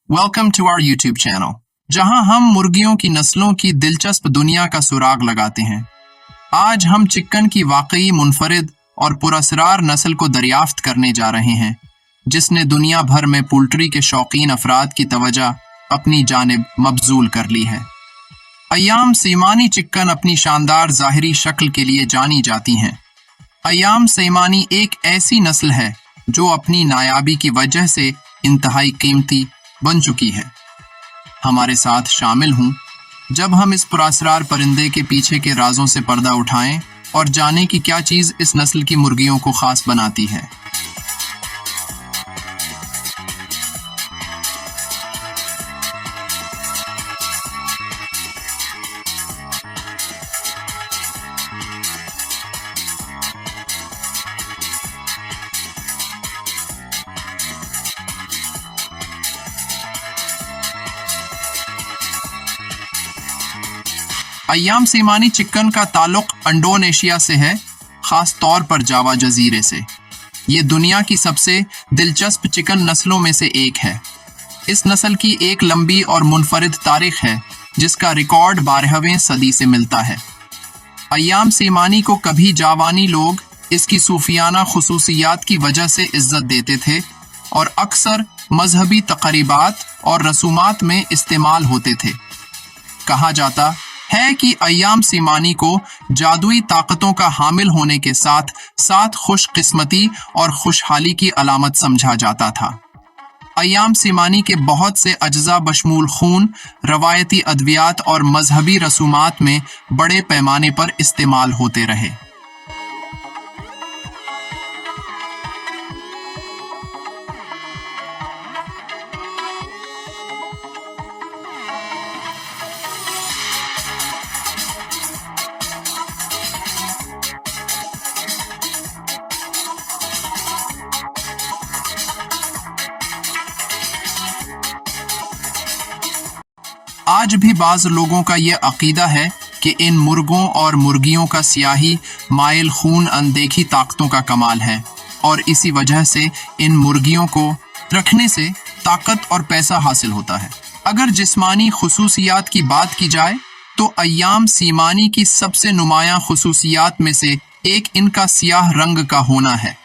Welcome to our YouTube channel, जहां हम मुर्गियों की नस्लों की दिलचस्प दुनिया का सुराग लगाते हैं। आज हम चिकन की वाकई मुनफरिद और पुरअसरार नस्ल को दरियाफ्त करने जा रहे हैं, जिसने दुनिया भर में पोल्ट्री के शौकीन अफराद की तवज्जो अपनी जानिब मबजूल कर ली है। अय्याम सीमानी चिकन अपनी शानदार ज़ाहिरी शक्ल के लिए जानी जाती हैं। अय्याम सीमानी एक ऐसी नस्ल है जो अपनी नायाबी की वजह से इंतहाई कीमती बन चुकी है। हमारे साथ शामिल हूँ जब हम इस पुरअसरार परिंदे के पीछे के राजों से पर्दा उठाएं और जानें कि क्या चीज़ इस नस्ल की मुर्गियों को खास बनाती है। अय्याम सीमानी चिकन का ताल्लुक इंडोनेशिया से है, खास तौर पर जावा जजीरे से। ये दुनिया की सबसे दिलचस्प चिकन नस्लों में से एक है। इस नस्ल की एक लंबी और मुनफरिद तारीख है, जिसका रिकॉर्ड 12वीं सदी से मिलता है। अय्याम सीमानी को कभी जावानी लोग इसकी सूफियाना खुसूसियात की वजह से इज्जत देते थे और अक्सर मजहबी तकरीबात और रसूमात में इस्तेमाल होते थे। कहा जाता है कि अय्याम सीमानी को जादुई ताकतों का हामिल होने के साथ साथ खुशकिस्मती और खुशहाली की अलामत समझा जाता था। अय्याम सीमानी के बहुत से अज्जा बशमूल खून, रवायती अद्वियात और मजहबी रसूमात में बड़े पैमाने पर इस्तेमाल होते रहे। आज भी बाज़ लोगों का ये अकीदा है कि इन मुर्गों और मुर्गियों का सियाही माइल खून अनदेखी ताकतों का कमाल है और इसी वजह से इन मुर्गियों को रखने से ताकत और पैसा हासिल होता है। अगर जिस्मानी खुसूसियात की बात की जाए तो अय्याम सीमानी की सबसे नुमायां खुसूसियात में से एक इनका सियाह रंग का होना है।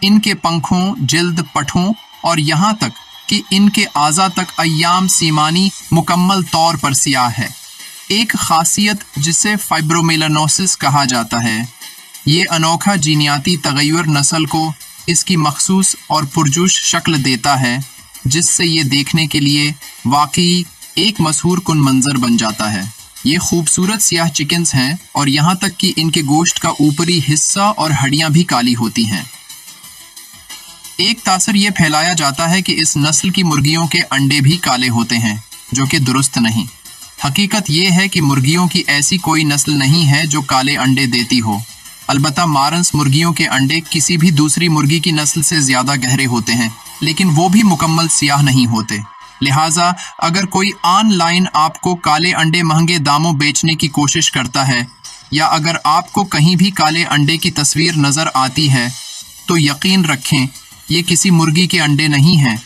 इनके पंखों, जिल्द, पठों और यहाँ तक कि इनके आज़ा तक अय्याम सीमानी मुकम्मल तौर पर सियाह है। एक खासियत जिसे फाइब्रोमेलानोसिस कहा जाता है, ये अनोखा जीनियाती तगय्युर नस्ल को इसकी मखसूस और पुरजोश शक्ल देता है, जिससे ये देखने के लिए वाकई एक मशहूर कुन मंजर बन जाता है। ये खूबसूरत सियाह चिकन्स हैं और यहाँ तक कि इनके गोश्त का ऊपरी हिस्सा और हड्डियाँ भी काली होती हैं। एक तासर ये फैलाया जाता है कि इस नस्ल की मुर्गियों के अंडे भी काले होते हैं, जो कि दुरुस्त नहीं। हकीकत ये है कि मुर्गियों की ऐसी कोई नस्ल नहीं है जो काले अंडे देती हो। अलबत्ता मारंस मुर्गियों के अंडे किसी भी दूसरी मुर्गी की नस्ल से ज़्यादा गहरे होते हैं, लेकिन वो भी मुकम्मल सियाह नहीं होते। लिहाजा अगर कोई ऑनलाइन आपको काले अंडे महंगे दामों बेचने की कोशिश करता है, या अगर आपको कहीं भी काले अंडे की तस्वीर नज़र आती है, तो यकीन रखें ये किसी मुर्गी के अंडे नहीं हैं।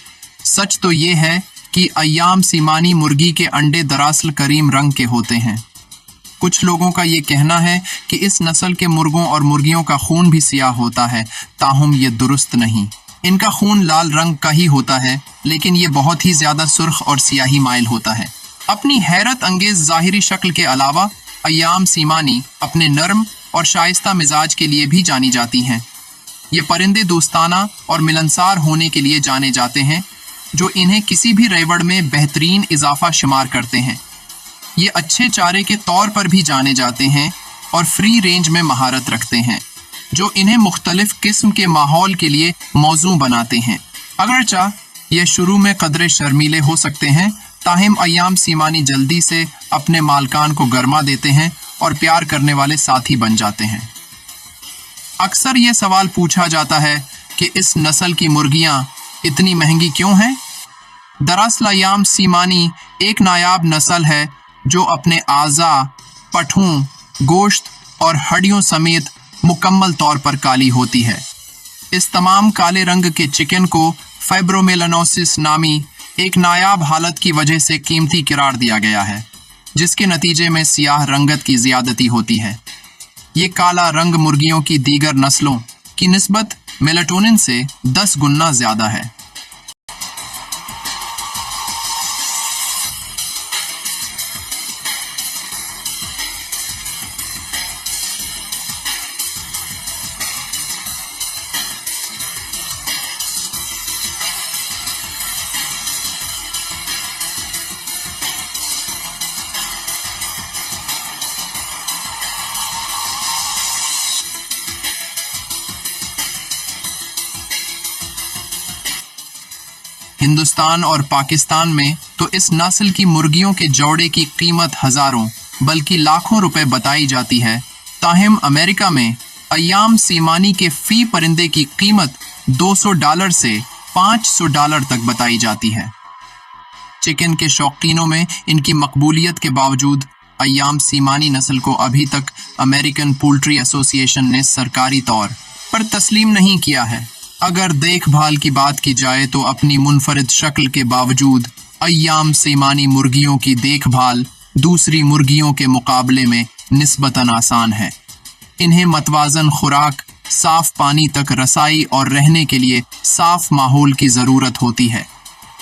सच तो ये है कि अय्याम सीमानी मुर्गी के अंडे दरअसल करीम रंग के होते हैं। कुछ लोगों का ये कहना है कि इस नस्ल के मुर्गों और मुर्गियों का खून भी सियाह होता है, ताहुम ये दुरुस्त नहीं। इनका खून लाल रंग का ही होता है, लेकिन ये बहुत ही ज़्यादा सुर्ख और सियाही माइल होता है। अपनी हैरत अंगेज ज़ाहिरी शक्ल के अलावा अय्याम सीमानी अपने नर्म और शाइस्ता मिजाज के लिए भी जानी जाती हैं। ये परिंदे दोस्ताना और मिलनसार होने के लिए जाने जाते हैं, जो इन्हें किसी भी रेवड़ में बेहतरीन इजाफा शुमार करते हैं। ये अच्छे चारे के तौर पर भी जाने जाते हैं और फ्री रेंज में महारत रखते हैं, जो इन्हें मुख्तलिफ किस्म के माहौल के लिए मौजू बनाते हैं। अगरचा ये शुरू में कदरे शर्मीले हो सकते हैं, ताहिम अय्याम सीमानी जल्दी से अपने मालकान को गरमा देते हैं और प्यार करने वाले साथी बन जाते हैं। अक्सर ये सवाल पूछा जाता है कि इस नस्ल की मुर्गियां इतनी महंगी क्यों हैं? दरअसल अय्याम सीमानी एक नायाब नस्ल है जो अपने आज़ा, पठों, गोश्त और हड्डियों समेत मुकम्मल तौर पर काली होती है। इस तमाम काले रंग के चिकन को फाइब्रोमेलानोसिस नामी एक नायाब हालत की वजह से कीमती करार दिया गया है, जिसके नतीजे में सियाह रंगत की ज्यादती होती है। ये काला रंग मुर्गियों की दीगर नस्लों की निस्बत मेलाटोनिन से 10 गुना ज्यादा है। हिंदुस्तान और पाकिस्तान में तो इस नस्ल की मुर्गियों के जोड़े की कीमत हजारों बल्कि लाखों रुपए बताई जाती है। ताहिम अमेरिका में अय्याम सीमानी के फी परिंदे की कीमत $200 से $500 तक बताई जाती है। चिकन के शौकीनों में इनकी मकबूलियत के बावजूद अय्याम सीमानी नस्ल को अभी तक अमेरिकन पोल्ट्री एसोसिएशन ने सरकारी तौर पर तस्लीम नहीं किया है। अगर देखभाल की बात की जाए तो अपनी मुनफरिद शक्ल के बावजूद अय्याम सीमानी मुर्गियों की देखभाल दूसरी मुर्गियों के मुकाबले में निस्बतन आसान है। इन्हें मतवाजन खुराक, साफ पानी तक रसाई और रहने के लिए साफ माहौल की ज़रूरत होती है।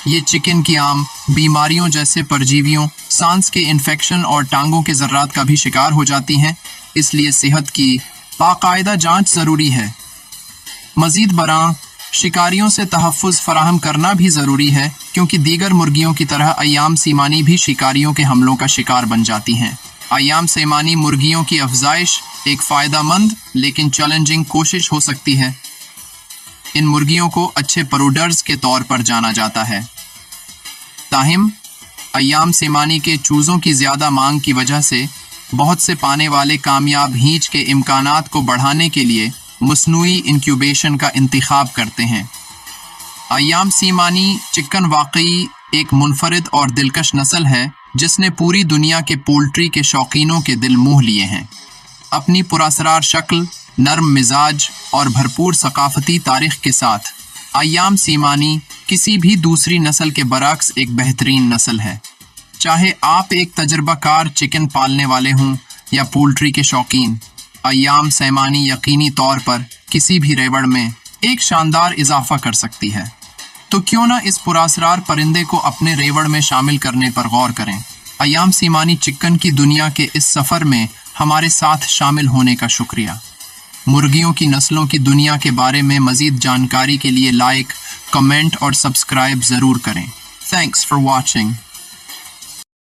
ये चिकन की आम बीमारियों जैसे परजीवियों, सांस के इन्फेक्शन और टांगों के ज़र्रात का भी शिकार हो जाती हैं, इसलिए सेहत की बाकायदा जांच ज़रूरी है। मजीद बरां शिकारियों से तहफ़्फ़ुज़ फराहम करना भी ज़रूरी है, क्योंकि दीगर मुर्गियों की तरह अय्याम सीमानी भी शिकारियों के हमलों का शिकार बन जाती हैं। अय्याम सीमानी मुर्गियों की अफजाइश एक फ़ायदेमंद लेकिन चैलेंजिंग कोशिश हो सकती है। इन मुर्गियों को अच्छे प्रोडर्स के तौर पर जाना जाता है। ताहिम अय्याम सीमानी के चूज़ों की ज़्यादा मांग की वजह से बहुत से पाने वाले कामयाब हींच के इम्कानात को बढ़ाने के लिए मसनूई इंक्यूबेशन का इंतखाब करते हैं। अय्याम सीमानी चिकन वाकई एक मुनफरिद और दिलकश नस्ल है, जिसने पूरी दुनिया के पोल्ट्री के शौकीनों के दिल मोह लिए हैं। अपनी पुरअसरार शक्ल, नरम मिजाज और भरपूर सकाफती तारीख के साथ अय्याम सीमानी किसी भी दूसरी नस्ल के बरक्स एक बेहतरीन नस्ल है। चाहे आप एक तजर्बाकार चिकन पालने वाले हों या पोल्ट्री के शौकीन, अय्याम सीमानी यकीनी तौर पर किसी भी रेवड़ में एक शानदार इजाफा कर सकती है। तो क्यों ना इस पुरअसरार परिंदे को अपने रेवड़ में शामिल करने पर गौर करें। अय्याम सीमानी चिकन की दुनिया के इस सफ़र में हमारे साथ शामिल होने का शुक्रिया। मुर्गियों की नस्लों की दुनिया के बारे में मज़ीद जानकारी के लिए लाइक, कमेंट और सब्सक्राइब ज़रूर करें। Thanks for watching.